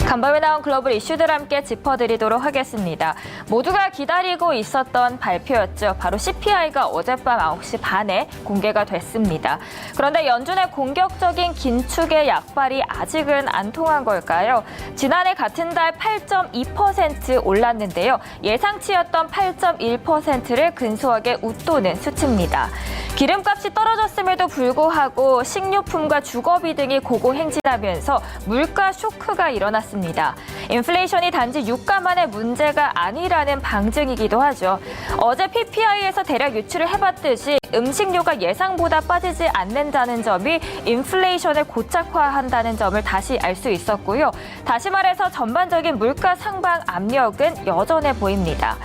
간밤에 나온 글로벌 이슈들 함께 짚어드리도록 하겠습니다. 모두가 기다리고 있었던 발표였죠. 바로 CPI가 어젯밤 9시 반에 공개가 됐습니다. 그런데 연준의 공격적인 긴축의 약발이 아직은 안 통한 걸까요? 지난해 같은 달 8.2% 올랐는데요. 예상치였던 8.1%를 근소하게 웃도는 수치입니다. 기름값이 떨어졌음에도 불구하고 식료품과 주거비 등이 고공행진하면서 물가 쇼크가 일어났습니다. 인플레이션이 단지 유가만의 문제가 아니라는 방증이기도 하죠. 어제 PPI에서 대략 유추를 해봤듯이 음식료가 예상보다 빠지지 않는다는 점이 인플레이션을 고착화한다는 점을 다시 알 수 있었고요. 다시 말해서 전반적인 물가 상방 압력은 여전해 보입니다.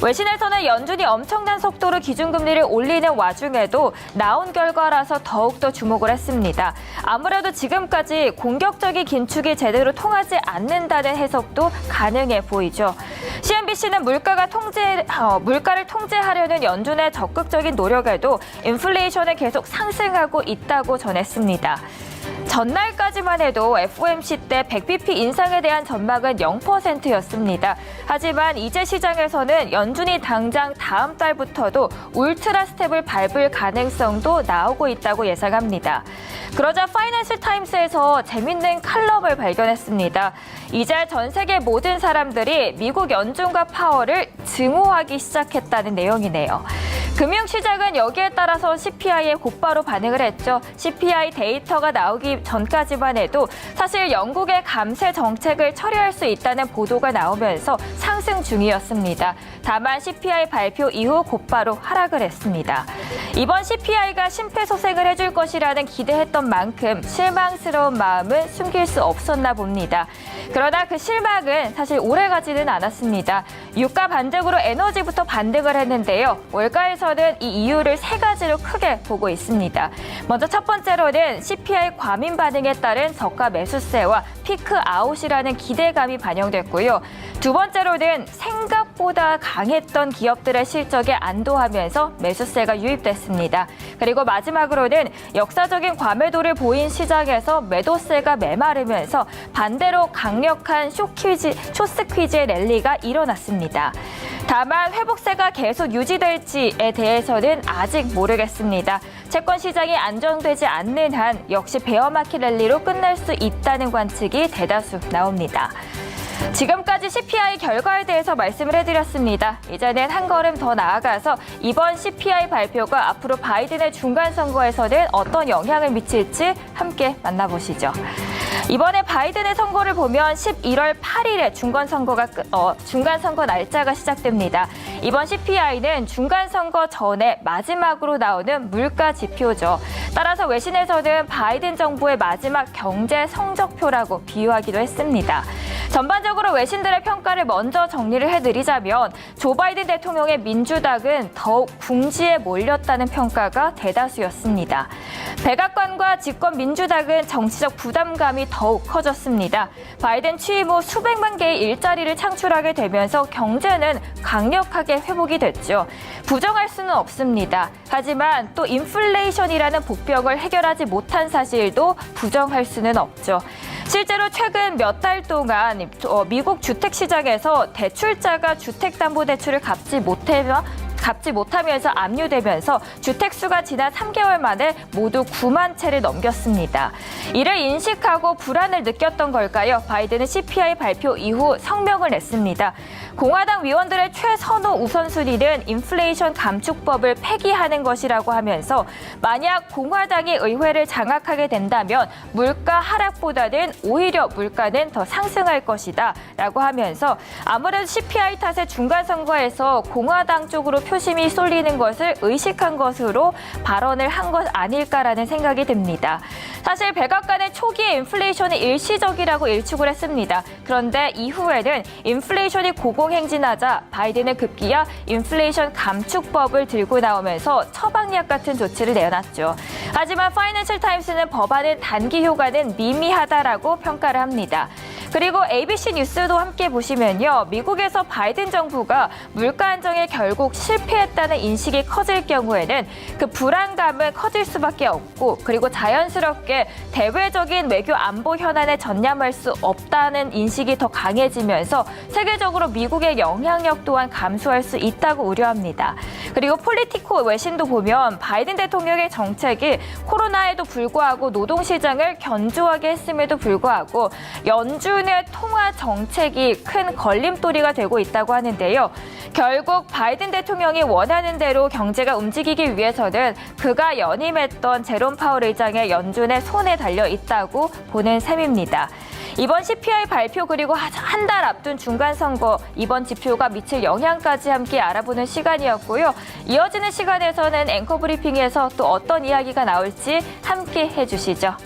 외신에서는 연준이 엄청난 속도로 기준금리를 올리는 와중에도 나온 결과라서 더욱더 주목을 했습니다. 아무래도 지금까지 공격적인 긴축이 제대로 통하지 않는다는 해석도 가능해 보이죠. CNBC는 물가를 통제하려는 연준의 적극적인 노력에도 인플레이션은 계속 상승하고 있다고 전했습니다. 전날까지만 해도 FOMC 때 100bp 인상에 대한 전망은 0%였습니다. 하지만 이제 시장에서는 연준이 당장 다음 달부터도 울트라 스텝을 밟을 가능성도 나오고 있다고 예상합니다. 그러자 파이낸셜 타임스에서 재밌는 칼럼을 발견했습니다. 이제 전 세계 모든 사람들이 미국 연준과 파월을 증오하기 시작했다는 내용이네요. 금융시장은 여기에 따라서 CPI에 곧바로 반응을 했죠. CPI 데이터가 나오기 전까지만 해도 사실 영국의 감세 정책을 처리할 수 있다는 보도가 나오면서 상승 중이었습니다. 다만 CPI 발표 이후 곧바로 하락을 했습니다. 이번 CPI가 심폐소생을 해줄 것이라는 기대했던 만큼 실망스러운 마음은 숨길 수 없었나 봅니다. 그러나 그 실망은 사실 오래가지는 않았습니다. 유가 반등으로 에너지부터 반등을 했는데요. 월가에서는 이 이유를 세 가지로 크게 보고 있습니다. 먼저 첫 번째로는 CPI 과민 반응에 따른 저가 매수세와 피크 아웃이라는 기대감이 반영됐고요. 두 번째로는 생각보다 강했던 기업들의 실적에 안도하면서 매수세가 유입됐습니다. 그리고 마지막으로는 역사적인 과매도를 보인 시장에서 매도세가 메마르면서 반대로 강력한 숏스퀴즈의 랠리가 일어났습니다. 다만 회복세가 계속 유지될지에 대해서는 아직 모르겠습니다. 채권 시장이 안정되지 않는 한 역시 베어마켓 랠리로 끝날 수 있다는 관측이 대다수 나옵니다. 지금까지 CPI 결과에 대해서 말씀을 해드렸습니다. 이제는 한 걸음 더 나아가서 이번 CPI 발표가 앞으로 바이든의 중간선거에서는 어떤 영향을 미칠지 함께 만나보시죠. 이번에 바이든의 선거를 보면 11월 8일에 중간선거 날짜가 시작됩니다. 이번 CPI는 중간선거 전에 마지막으로 나오는 물가 지표죠. 따라서 외신에서는 바이든 정부의 마지막 경제 성적표라고 비유하기도 했습니다. 전반적으로 외신들의 평가를 먼저 정리를 해드리자면 조 바이든 대통령의 민주당은 더욱 궁지에 몰렸다는 평가가 대다수였습니다. 백악관과 집권 민주당은 정치적 부담감이 더욱 커졌습니다. 바이든 취임 후 수백만 개의 일자리를 창출하게 되면서 경제는 강력하게 회복이 됐죠. 부정할 수는 없습니다. 하지만 또 인플레이션이라는 복병을 해결하지 못한 사실도 부정할 수는 없죠. 실제로 최근 몇 달 동안 미국 주택시장에서 대출자가 주택담보대출을 갚지 못하면서 압류되면서 주택수가 지난 3개월 만에 모두 9만 채를 넘겼습니다. 이를 인식하고 불안을 느꼈던 걸까요? 바이든은 CPI 발표 이후 성명을 냈습니다. 공화당 위원들의 최선호 우선순위는 인플레이션 감축법을 폐기하는 것이라고 하면서 만약 공화당이 의회를 장악하게 된다면 물가 하락보다는 오히려 물가는 더 상승할 것이다 라고 하면서 아무래도 CPI 탓에 중간선거에서 공화당 쪽으로 표심이 쏠리는 것을 의식한 것으로 발언을 한 것 아닐까라는 생각이 듭니다. 사실 백악관은 초기에 인플레이션이 일시적이라고 일축을 했습니다. 그런데 이후에는 인플레이션이 고공행진하자 바이든은 급기야 인플레이션 감축법을 들고 나오면서 처방약 같은 조치를 내놨죠. 하지만 파이낸셜 타임스는 법안의 단기 효과는 미미하다라고 평가를 합니다. 그리고 ABC 뉴스도 함께 보시면요. 미국에서 바이든 정부가 물가 안정에 결국 실패했다는 인식이 커질 경우에는 그 불안감은 커질 수밖에 없고 그리고 자연스럽게 대외적인 외교 안보 현안에 전념할 수 없다는 인식이 더 강해지면서 세계적으로 미국의 영향력 또한 감소할 수 있다고 우려합니다. 그리고 폴리티코 외신도 보면 바이든 대통령의 정책이 코로나에도 불구하고 노동시장을 견조하게 했음에도 불구하고 연준의 통화 정책이 큰 걸림돌이가 되고 있다고 하는데요. 결국 바이든 대통령이 원하는 대로 경제가 움직이기 위해서는 그가 연임했던 제롬 파월 의장의 연준의 손에 달려 있다고 보는 셈입니다. 이번 CPI 발표 그리고 한 달 앞둔 중간선거 이번 지표가 미칠 영향까지 함께 알아보는 시간이었고요. 이어지는 시간에서는 앵커 브리핑에서 또 어떤 이야기가 나올지 함께 해주시죠.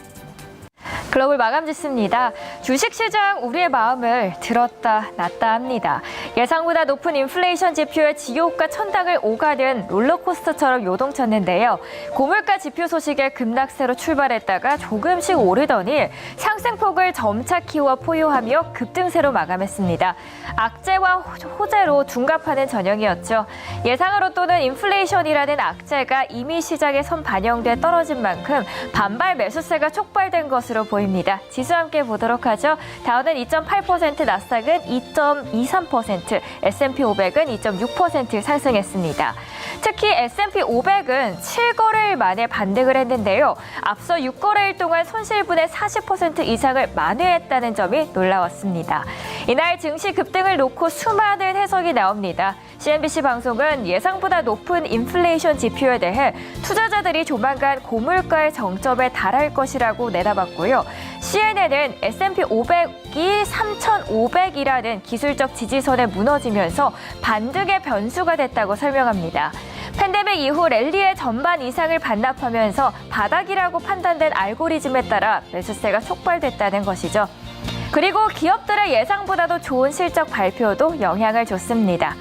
글로벌 마감 지수입니다. 주식시장 우리의 마음을 들었다 놨다 합니다. 예상보다 높은 인플레이션 지표의 지옥과 천당을 오가는 롤러코스터처럼 요동쳤는데요. 고물가 지표 소식에 급락세로 출발했다가 조금씩 오르더니 상승폭을 점차 키워 포효하며 급등세로 마감했습니다. 악재와 호재로 둔갑하는 전형이었죠. 예상으로또는 인플레이션이라는 악재가 이미 시장에 선 반영돼 떨어진 만큼 반발 매수세가 촉발된 것으로 보입니다. 지수 함께 보도록 하죠. 다우는 2.8%, 나스닥은 2.23%, S&P 500은 2.6% 상승했습니다. 특히 S&P 500은 7거래일 만에 반등을 했는데요. 앞서 6거래일 동안 손실분의 40% 이상을 만회했다는 점이 놀라웠습니다. 이날 증시 급등을 놓고 수많은 해석이 나옵니다. CNBC 방송은 예상보다 높은 인플레이션 지표에 대해 투자자들이 조만간 고물가의 정점에 달할 것이라고 내다봤고요. CNN은 S&P 500이 3,500이라는 기술적 지지선에 무너지면서 반등의 변수가 됐다고 설명합니다. 팬데믹 이후 랠리의 전반 이상을 반납하면서 바닥이라고 판단된 알고리즘에 따라 매수세가 촉발됐다는 것이죠. 그리고 기업들의 예상보다도 좋은 실적 발표도 영향을 줬습니다.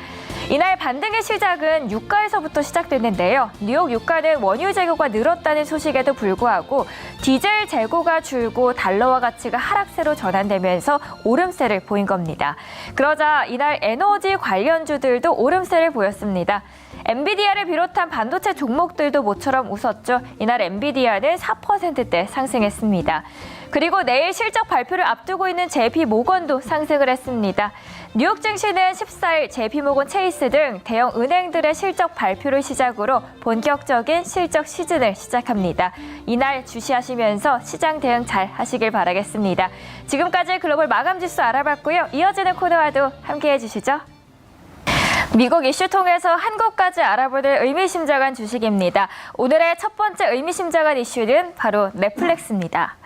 이날 반등의 시작은 유가에서부터 시작됐는데요. 뉴욕 유가는 원유 재고가 늘었다는 소식에도 불구하고 디젤 재고가 줄고 달러화 가치가 하락세로 전환되면서 오름세를 보인 겁니다. 그러자 이날 에너지 관련주들도 오름세를 보였습니다. 엔비디아를 비롯한 반도체 종목들도 모처럼 웃었죠. 이날 엔비디아는 4%대 상승했습니다. 그리고 내일 실적 발표를 앞두고 있는 JP모건도 상승을 했습니다. 뉴욕 증시는 14일 JP모건 체이스 등 대형 은행들의 실적 발표를 시작으로 본격적인 실적 시즌을 시작합니다. 이날 주시하시면서 시장 대응 잘 하시길 바라겠습니다. 지금까지 글로벌 마감 지수 알아봤고요. 이어지는 코너와도 함께해 주시죠. 미국 이슈 통해서 한국까지 알아보는 의미심장한 주식입니다. 오늘의 첫 번째 의미심장한 이슈는 바로 넷플릭스입니다.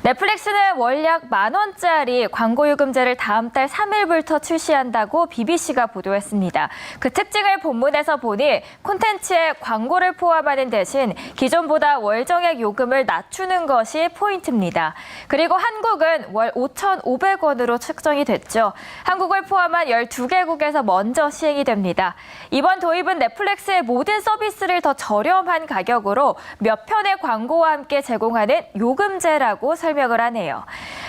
넷플릭스는 월약 10,000원짜리 광고요금제를 다음 달 3일부터 출시한다고 BBC가 보도했습니다. 그 특징을 본문에서 보니 콘텐츠에 광고를 포함하는 대신 기존보다 월정액 요금을 낮추는 것이 포인트입니다. 그리고 한국은 월 5,500원으로 측정이 됐죠. 한국을 포함한 12개국에서 먼저 시행이 됩니다. 이번 도입은 넷플릭스의 모든 서비스를 더 저렴한 가격으로 몇 편의 광고와 함께 제공하는 요금제라고 설명을 하네요.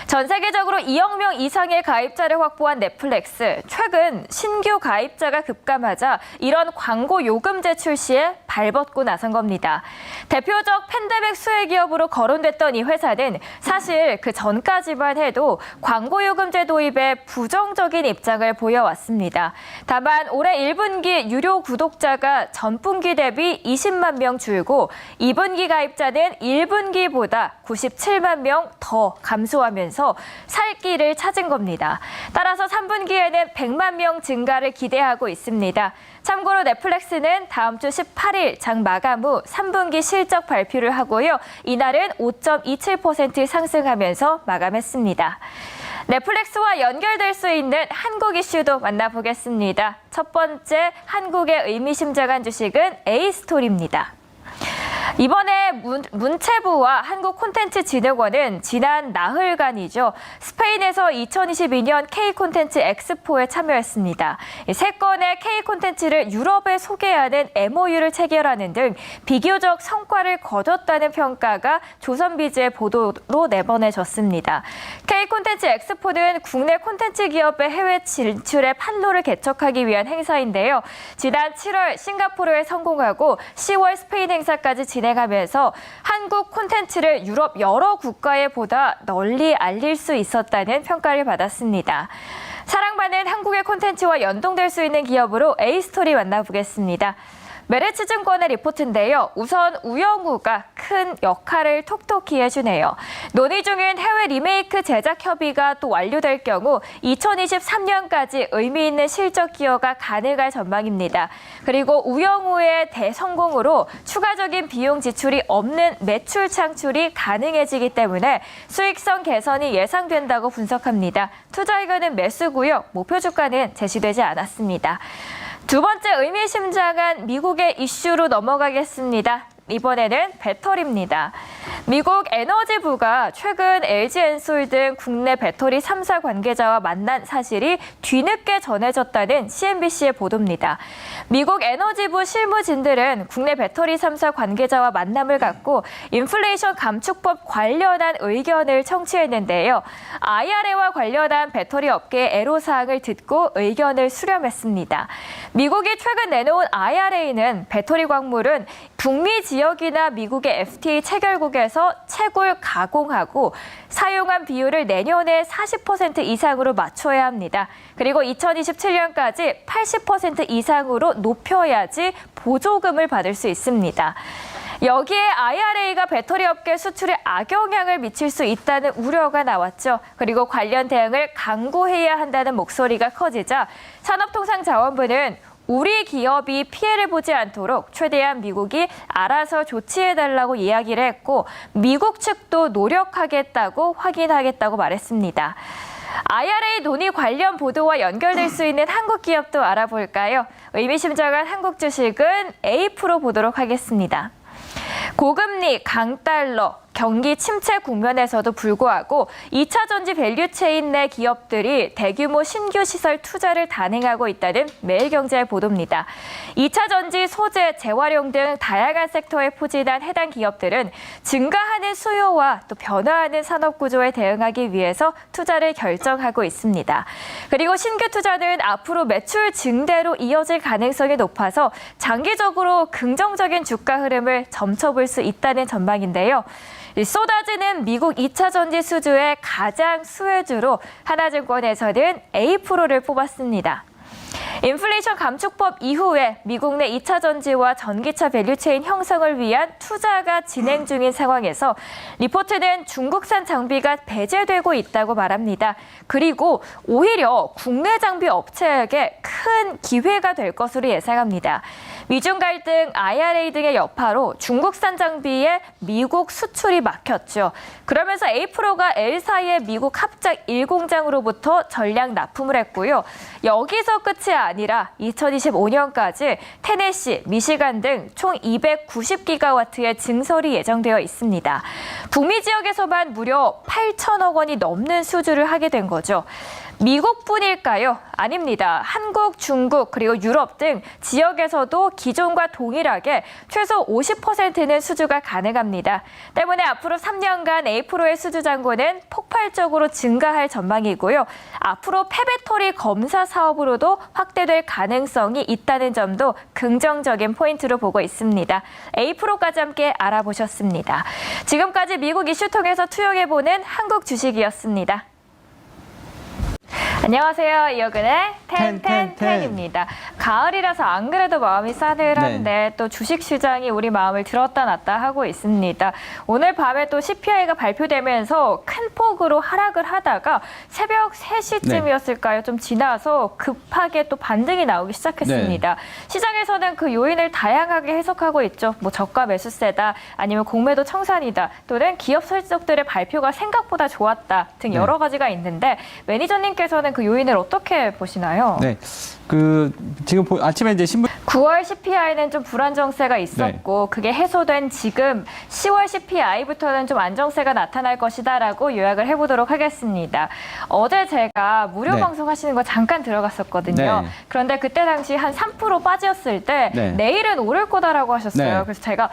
전 세계적으로 2억 명 이상의 가입자를 확보한 넷플릭스. 최근 신규 가입자가 급감하자 이런 광고 요금제 출시에 발벗고 나선 겁니다. 대표적 팬데믹 수혜 기업으로 거론됐던 이 회사는 사실 그 전까지만 해도 광고 요금제 도입에 부정적인 입장을 보여왔습니다. 다만 올해 1분기 유료 구독자가 전분기 대비 20만 명 줄고 2분기 가입자는 1분기보다 97만 명 더 감소하면서 살 길을 찾은 겁니다. 따라서 3분기에는 100만 명 증가를 기대하고 있습니다. 참고로 넷플릭스는 다음 주 18일 장 마감 후 3분기 실적 발표를 하고요. 이날은 5.27% 상승하면서 마감했습니다. 넷플릭스와 연결될 수 있는 한국 이슈도 만나보겠습니다. 첫 번째 한국의 의미심장한 주식은 A스토리입니다. 이번에 문체부와 한국콘텐츠진흥원은 지난 나흘간이죠. 스페인에서 2022년 K콘텐츠 엑스포에 참여했습니다. 세 건의 K콘텐츠를 유럽에 소개하는 MOU를 체결하는 등 비교적 성과를 거뒀다는 평가가 조선비즈의 보도로 내보내졌습니다. K콘텐츠 엑스포는 국내 콘텐츠 기업의 해외 진출의 판로를 개척하기 위한 행사인데요. 지난 7월 싱가포르에 성공하고 10월 스페인 행사까지 진행하면서 한국 콘텐츠를 유럽 여러 국가에 보다 널리 알릴 수 있었다는 평가를 받았습니다. 사랑받는 한국의 콘텐츠와 연동될 수 있는 기업으로 A스토리 만나보겠습니다. 메리츠증권의 리포트인데요. 우선 우영우가 큰 역할을 톡톡히 해주네요. 논의 중인 해외 리메이크 제작 협의가 또 완료될 경우 2023년까지 의미 있는 실적 기여가 가능할 전망입니다. 그리고 우영우의 대성공으로 추가적인 비용 지출이 없는 매출 창출이 가능해지기 때문에 수익성 개선이 예상된다고 분석합니다. 투자 의견은 매수고요. 목표 주가는 제시되지 않았습니다. 두 번째 의미심장한 미국의 이슈로 넘어가겠습니다. 이번에는 배터리입니다. 미국 에너지부가 최근 LG엔솔 등 국내 배터리 3사 관계자와 만난 사실이 뒤늦게 전해졌다는 CNBC의 보도입니다. 미국 에너지부 실무진들은 국내 배터리 3사 관계자와 만남을 갖고 인플레이션 감축법 관련한 의견을 청취했는데요. IRA와 관련한 배터리 업계의 애로사항을 듣고 의견을 수렴했습니다. 미국이 최근 내놓은 IRA는 배터리 광물은 북미 지역이나 미국의 FTA 체결국에서 채굴 가공하고 사용한 비율을 내년에 40% 이상으로 맞춰야 합니다. 그리고 2027년까지 80% 이상으로 높여야지 보조금을 받을 수 있습니다. 여기에 IRA가 배터리 업계 수출에 악영향을 미칠 수 있다는 우려가 나왔죠. 그리고 관련 대응을 강구해야 한다는 목소리가 커지자 산업통상자원부는 우리 기업이 피해를 보지 않도록 최대한 미국이 알아서 조치해달라고 이야기를 했고 미국 측도 노력하겠다고 확인하겠다고 말했습니다. IRA 논의 관련 보도와 연결될 수 있는 한국 기업도 알아볼까요? 의미심장한 한국 주식은 A 프로 보도록 하겠습니다. 고금리, 강달러, 경기 침체 국면에서도 불구하고 2차 전지 밸류체인 내 기업들이 대규모 신규 시설 투자를 단행하고 있다는 매일경제의 보도입니다. 2차 전지, 소재, 재활용 등 다양한 섹터에 포진한 해당 기업들은 증가하는 수요와 또 변화하는 산업 구조에 대응하기 위해서 투자를 결정하고 있습니다. 그리고 신규 투자는 앞으로 매출 증대로 이어질 가능성이 높아서 장기적으로 긍정적인 주가 흐름을 점쳐볼 수 있다는 전망인데요. 쏟아지는 미국 2차 전지 수주의 가장 수혜주로 하나증권에서는 A 프로를 뽑았습니다. 인플레이션 감축법 이후에 미국 내 2차 전지와 전기차 밸류체인 형성을 위한 투자가 진행 중인 상황에서 리포트는 중국산 장비가 배제되고 있다고 말합니다. 그리고 오히려 국내 장비 업체에게 큰 기회가 될 것으로 예상합니다. 미중 갈등, IRA 등의 여파로 중국산 장비에 미국 수출이 막혔죠. 그러면서 A 프로가 L사의 미국 합작 1공장으로부터 전량 납품을 했고요. 여기서 끝이 아니라 2025년까지 테네시, 미시간 등 총 290기가와트의 증설이 예정되어 있습니다. 북미 지역에서만 무려 8천억 원이 넘는 수주를 하게 된 거죠. 미국뿐일까요? 아닙니다. 한국, 중국, 그리고 유럽 등 지역에서도 기존과 동일하게 최소 50%는 수주가 가능합니다. 때문에 앞으로 3년간 A 프로의 수주 잔고는 폭발적으로 증가할 전망이고요. 앞으로 폐배터리 검사 사업으로도 확대될 가능성이 있다는 점도 긍정적인 포인트로 보고 있습니다. A 프로까지 함께 알아보셨습니다. 지금까지 미국 이슈 통해서 투영해보는 한국 주식이었습니다. 안녕하세요. 이혁은의 텐텐텐입니다. 가을이라서 안 그래도 마음이 싸늘한데 또 주식시장이 우리 마음을 들었다 놨다 하고 있습니다. 오늘 밤에 또 CPI가 발표되면서 큰 폭으로 하락을 하다가 새벽 3시쯤이었을까요? 좀 지나서 급하게 또 반등이 나오기 시작했습니다. 시장에서는 그 요인을 다양하게 해석하고 있죠. 뭐 저가 매수세다, 아니면 공매도 청산이다, 또는 기업 실적들의 발표가 생각보다 좋았다 등 여러 가지가 있는데 매니저님께서는 그 요인을 어떻게 보시나요? 네, 지금 아침에 이제 신문 9월 CPI는 좀 불안정세가 있었고 그게 해소된 지금 10월 CPI부터는 좀 안정세가 나타날 것이다라고 요약을 해보도록 하겠습니다. 어제 제가 무료 방송하시는 거 잠깐 들어갔었거든요. 그런데 그때 당시 한 3% 빠졌을 때 내일은 오를 거다라고 하셨어요. 그래서 제가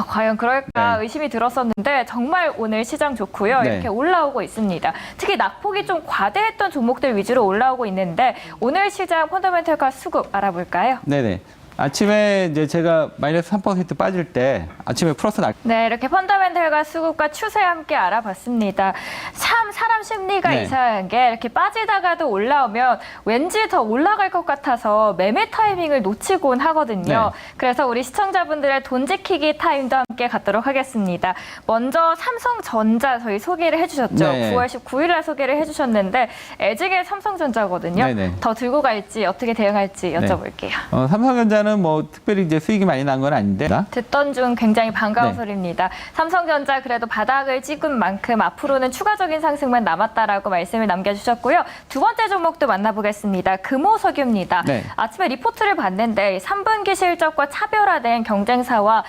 과연 그럴까 의심이 들었었는데 정말 오늘 시장 좋고요. 이렇게 올라오고 있습니다. 특히 낙폭이 좀 과대했던 종목들 위주로 올라오고 있는데 오늘 시장 펀더멘털과 수급 알아볼까요? 네네. 아침에 이제 제가 마이너스 3% 빠질 때 아침에 플러스 날. 네, 이렇게 펀더멘털과 수급과 추세 함께 알아봤습니다. 참 사람 심리가 이상한 게 이렇게 빠지다가도 올라오면 왠지 더 올라갈 것 같아서 매매 타이밍을 놓치곤 하거든요. 그래서 우리 시청자분들의 돈 지키기 타임도 함께 갖도록 하겠습니다. 먼저 삼성전자 저희 소개를 해주셨죠. 9월 19일 날 소개를 해주셨는데 애증의 삼성전자거든요. 더 들고 갈지 어떻게 대응할지 여쭤볼게요. 삼성전자는 뭐 특별히 이제 수익이 많이 난 건 아닌데. 듣던 중 굉장히 반가운 소리입니다. 삼성전자 그래도 바닥을 찍은 만큼 앞으로는 추가적인 상승만 남았다라고 말씀을 남겨주셨고요. 두 번째 종목도 만나보겠습니다. 금호석유입니다. 아침에 리포트를 봤는데 3분기 실적과 차별화된 경쟁사와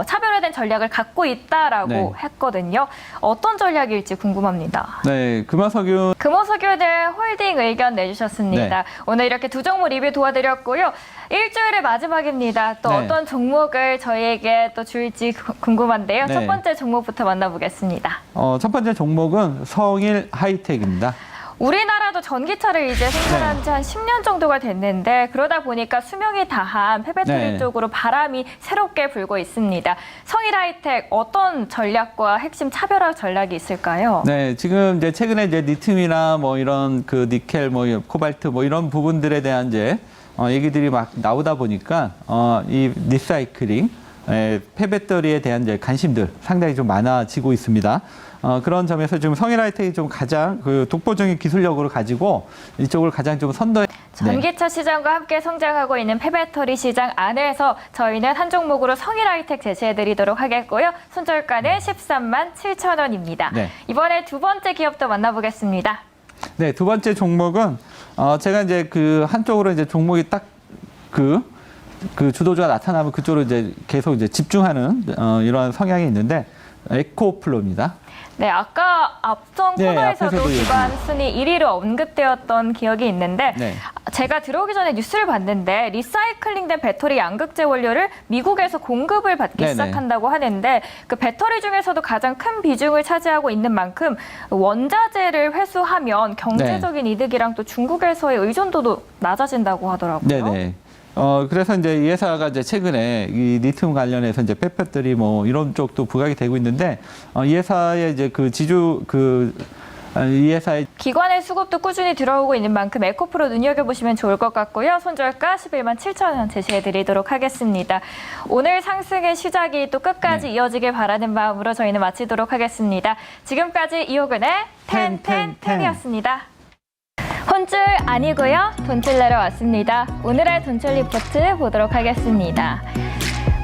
차별화된 전략을 갖고 있다라고 했거든요. 어떤 전략일지 궁금합니다. 네, 금호석유에 대해 홀딩 의견 내주셨습니다. 오늘 이렇게 두 종목 리뷰 도와드렸고요. 일주일의 마지막입니다. 또 어떤 종목을 저희에게 또 줄지 궁금한데요. 첫 번째 종목부터 만나보겠습니다. 첫 번째 종목은 성일 하이텍입니다. 우리나라도 전기차를 이제 생산한 지 한 10년 정도가 됐는데 그러다 보니까 수명이 다한 폐배터리 쪽으로 바람이 새롭게 불고 있습니다. 성일 하이텍 어떤 전략과 핵심 차별화 전략이 있을까요? 네, 지금 이제 최근에 이제 리튬이나 뭐 이런 그 니켈, 뭐 코발트 뭐 이런 부분들에 대한 이제 얘기들이 막 나오다 보니까 이 리사이클링, 폐배터리에 대한 이제 관심들 상당히 좀 많아지고 있습니다. 그런 점에서 지금 성일 하이텍이 좀 가장 그 독보적인 기술력으로 가지고 이쪽을 가장 좀 전기차 시장과 함께 성장하고 있는 폐배터리 시장 안에서 저희는 한 종목으로 성일 하이텍 제시해드리도록 하겠고요. 손절가는 13만 7천 원입니다. 이번에 두 번째 기업도 만나보겠습니다. 네, 두 번째 종목은 제가 이제 그 한쪽으로 이제 종목이 딱 그 주도주가 나타나면 그쪽으로 이제 계속 이제 집중하는 이러한 성향이 있는데 에코플로입니다. 네, 아까 앞선 코너에서도 기관 순위 1위로 언급되었던 기억이 있는데 제가 들어오기 전에 뉴스를 봤는데 리사이클링된 배터리 양극재 원료를 미국에서 공급을 받기 시작한다고 하는데 그 배터리 중에서도 가장 큰 비중을 차지하고 있는 만큼 원자재를 회수하면 경제적인 이득이랑 또 중국에서의 의존도도 낮아진다고 하더라고요. 그래서 이제 이 회사가 이제 최근에 이 리튬 관련해서 이제 폐배터리 뭐 이런 쪽도 부각이 되고 있는데 이 회사의 이제 이 회사의 기관의 수급도 꾸준히 들어오고 있는 만큼 에코프로 눈여겨보시면 좋을 것 같고요. 손절가 11만 7천 원 제시해드리도록 하겠습니다. 오늘 상승의 시작이 또 끝까지 이어지길 바라는 마음으로 저희는 마치도록 하겠습니다. 지금까지 이호근의 텐텐텐이었습니다. 혼줄 아니고요. 돈줄 내러 왔습니다. 오늘의 돈줄 리포트 보도록 하겠습니다.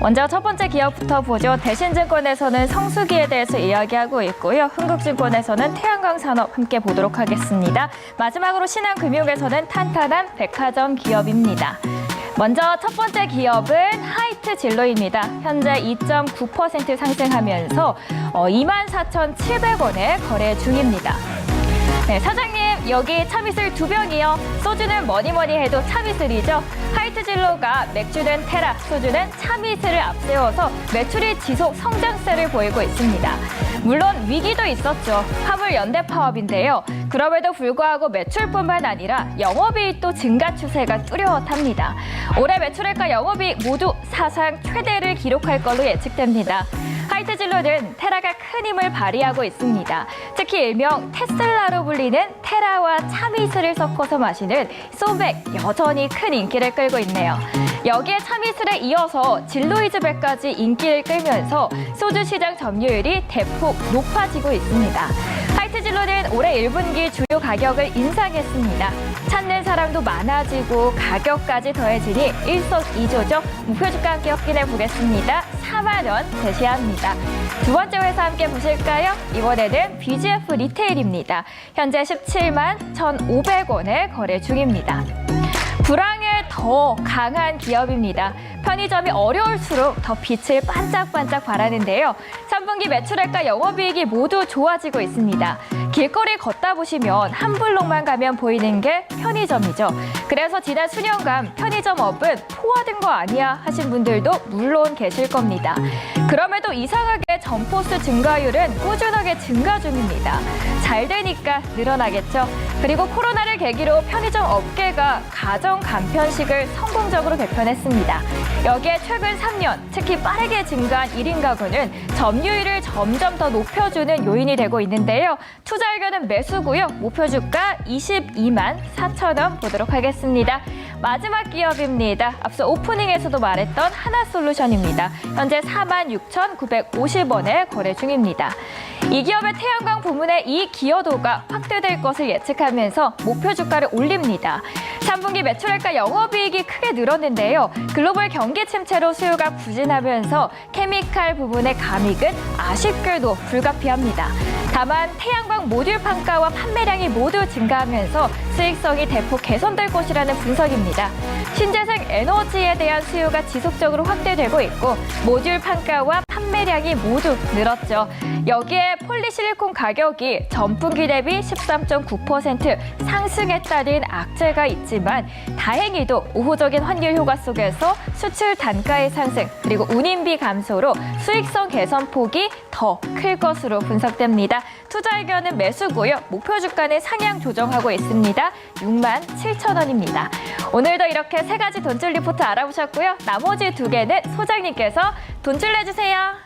먼저 첫 번째 기업부터 보죠. 대신증권에서는 성수기에 대해서 이야기하고 있고요. 흥국증권에서는 태양광산업 함께 보도록 하겠습니다. 마지막으로 신한금융에서는 탄탄한 백화점 기업입니다. 먼저 첫 번째 기업은 하이트진로입니다. 현재 2.9% 상승하면서 24,700원에 거래 중입니다. 네, 사장님 여기 참이슬 2병이요. 소주는 뭐니 해도 참이슬이죠. 하이트진로가 맥주는 테라, 소주는 참이슬을 앞세워서 매출이 지속 성장세를 보이고 있습니다. 물론 위기도 있었죠. 화물 연대 파업인데요. 그럼에도 불구하고 매출뿐만 아니라 영업이익도 증가 추세가 뚜렷합니다. 올해 매출액과 영업이익 모두 사상 최대를 기록할 걸로 예측됩니다. 하이트진로는 테라가 큰 힘을 발휘하고 있습니다. 특히 일명 테슬라로 불리는 테라와 참이슬을 섞어서 마시는 소맥 여전히 큰 인기를 끌고 있네요. 여기에 참이슬에 이어서 진로이즈백까지 인기를 끌면서 소주 시장 점유율이 대폭 높아지고 있습니다. 하이트진로는 올해 1분기 주요 가격을 인상했습니다. 찾는 사람도 많아지고 가격까지 더해지니 일석이조죠. 목표 주가 함께 확인해 보겠습니다. 4만 원 제시합니다. 두 번째 회사 함께 보실까요? 이번에는 BGF 리테일입니다. 현재 17만 1,500원에 거래 중입니다. 불황의 더 강한 기업입니다. 편의점이 어려울수록 더 빛을 반짝반짝 발하는데요. 3분기 매출액과 영업이익이 모두 좋아지고 있습니다. 길거리 걷다 보시면 한 블록만 가면 보이는 게 편의점이죠. 그래서 지난 수년간 편의점업은 포화된 거 아니야 하신 분들도 물론 계실 겁니다. 그럼에도 이상하게 점포수 증가율은 꾸준하게 증가 중입니다. 잘 되니까 늘어나겠죠. 그리고 코로나를 계기로 편의점 업계가 가정 간편식을 성공적으로 개편했습니다. 여기에 최근 3년 특히 빠르게 증가한 1인 가구는 점유율을 점점 더 높여주는 요인이 되고 있는데요. 투자 의견은 매수고요. 목표 주가 22만 4천 원 보도록 하겠습니다. 마지막 기업입니다. 앞서 오프닝에서도 말했던 하나솔루션입니다. 현재 46,950원에 거래 중입니다. 이 기업의 태양광 부문의 이익 기여도가 확대될 것을 예측하면서 목표 주가를 올립니다. 3분기 매출액과 영업이익이 크게 늘었는데요. 글로벌 경기 침체로 수요가 부진하면서 케미칼 부분의 감익은 아쉽게도 불가피합니다. 다만 태양광 모듈 판가와 판매량이 모두 증가하면서 수익성이 대폭 개선될 것이라는 분석입니다. 신재생 에너지에 대한 수요가 지속적으로 확대되고 있고 모듈 판가와 판매량이 모두 늘었죠. 여기에 폴리실리콘 가격이 전분기 대비 13.9% 상승했다는 악재가 있지만 다행히도 우호적인 환율 효과 속에서 수출 단가의 상승 그리고 운임비 감소로 수익성 개선 폭이 더 클 것으로 분석됩니다. 투자 의견은 매수고요. 목표 주가는 상향 조정하고 있습니다. 6만 7천 원입니다. 오늘도 이렇게 세 가지 돈줄 리포트 알아보셨고요. 나머지 두 개는 소장님께서 돈줄 내주세요.